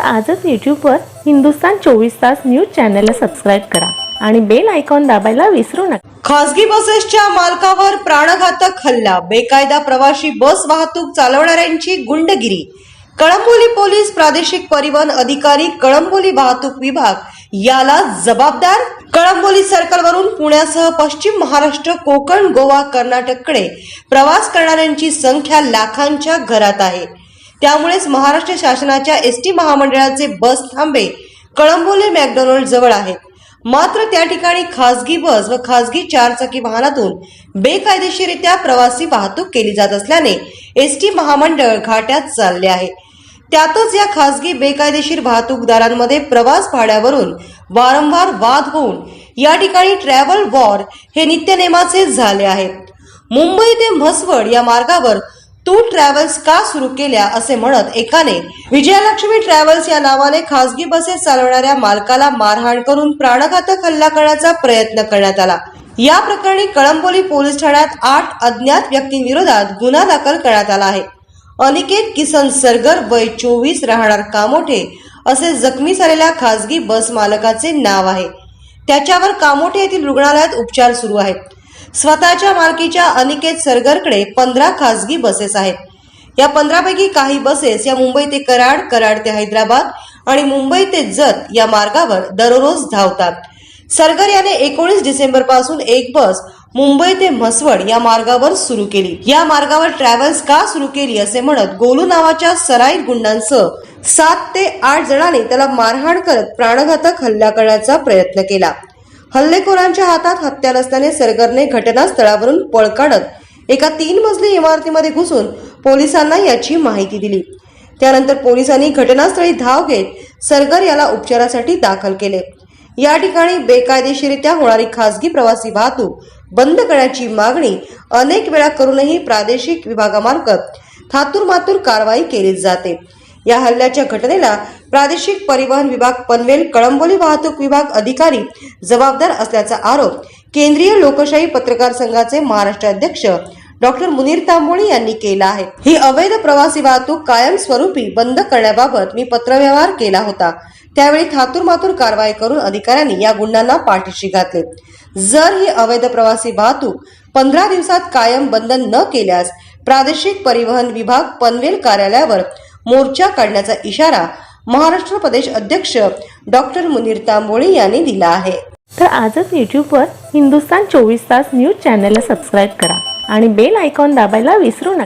आजच यूट्यूबवर हिंदुस्तान 24 तास न्यूज चॅनलला सबस्क्राईब करा आणि बेल आयकॉन दाबायला विसरू नका। खासगी बसेसच्या मालकावर प्राणघातक हल्ला, बेकायदा प्रवासी बस वाहतूक चालवणाऱ्यांची गुंडगिरी। कळंबोली पोलीस प्रादेशिक परिवहन अधिकारी, कळंबोली वाहतूक विभाग याला जबाबदार। कळंबोली सर्कलवरून पुण्यासह पश्चिम महाराष्ट्र, कोकण, गोवा, कर्नाटककडे प्रवास करणाऱ्यांची संख्या लाखांच्या घरात आहे। त्यामुळेच महाराष्ट्र शासनाच्या एसटी महामंडळाचे बस थांबे कळंबोली मॅकडोनाल्ड जवळ आहेत। मात्र त्या ठिकाणी खासगी बस व खासगी चारचाकी वाहनातून बेकायदेशीररित्या प्रवासी वाहतूक केली जात असल्याने एसटी महामंडळ घाट्यात चालले आहे। त्यातच या खासगी बेकायदेशीर वाहतूकदारांमध्ये प्रवास भाड्यावरून वारंवार वाद होऊन या ठिकाणी ट्रॅव्हल वॉर हे नित्यनेमाचे झाले आहे। मुंबई ते म्हसवड या मार्गावर तू ट्रॅव्हल्स का सुरू केल्या असे म्हणत एकाने विजयलक्ष्मी ट्रॅव्हल्स या नावाने खासगी बसेस चालवणाऱ्या मालकाला मारहाण करून प्राणघातक हल्ला करण्याचा प्रयत्न करण्यात आला। या प्रकरणी कळंबोली पोलीस ठाण्यात 8 अज्ञात व्यक्तींविरोधात गुन्हा दाखल करण्यात आला आहे। अनिकेत किसन सरगर, वय 24, राहणार कामोठे असे जखमी झालेल्या खासगी बस मालकाचे नाव आहे। त्याच्यावर कामोठे येथील रुग्णालयात उपचार सुरू आहेत। स्वतःच्या मालकीच्या अनिकेत सरगरकडे 15 खासगी बसेस आहेत। या 15 पैकी काही बसेस या मुंबई ते कराड, कराड ते हैदराबाद आणि मुंबई ते जत या मार्गावर दररोज धावतात। सरगर याने 19 डिसेंबर पासून एक बस मुंबई ते म्हसवड या मार्गावर सुरू केली। या मार्गावर ट्रॅव्हल्स का सुरू केली असे म्हणत गोलू नावाच्या सराईत गुंडांसह 7 ते 8 जणांनी त्याला मारहाण करत प्राणघातक हल्ला करण्याचा प्रयत्न केला। हल्लेखोरांच्या हातात हत्यार असल्याने सरगरने घटनास्थळावरून पळ काढत एका 3 मजली इमारतीमध्ये घुसून पोलिसांना याची माहिती दिली। त्यानंतर पोलिसांनी घटनास्थळी धाव घेत सरगर याला उपचारासाठी दाखल केले। या ठिकाणी बेकायदेशीररित्या होणारी खासगी प्रवासी वाहतूक बंद करण्याची मागणी अनेक वेळा करूनही प्रादेशिक विभागामार्फत थातूरमातूर कारवाई केली जाते। या हल्ल्याच्या घटनेला प्रादेशिक परिवहन विभाग पनवेल, कळंबोली वाहतूक विभाग अधिकारी जबाबदार असल्याचा आरोप केंद्रीय लोकशाही पत्रकार संघाचे महाराष्ट्र अध्यक्ष डॉक्टर मुनीर तांबोळी यांनी केला आहे। ही अवैध प्रवासी वाहतूक कायमस्वरूपी बंद करण्याबाबत मी पत्रव्यवहार केला होता। त्यावेळी थातूरमातूर कारवाई करून अधिकाऱ्यांनी या गुंडांना पाठीशी घातले। जर ही अवैध प्रवासी वाहतूक 15 दिवसात कायम बंद न केल्यास प्रादेशिक परिवहन विभाग पनवेल कार्यालयावर मोर्चा काढण्याचा इशारा महाराष्ट्र प्रदेश अध्यक्ष डॉक्टर मुनीर तांबोळी यांनी दिला आहे। तर आजच यूट्यूबवर हिंदुस्तान 24 तास न्यूज चॅनलला सबस्क्राईब करा आणि बेल आयकॉन दाबायला विसरू नका।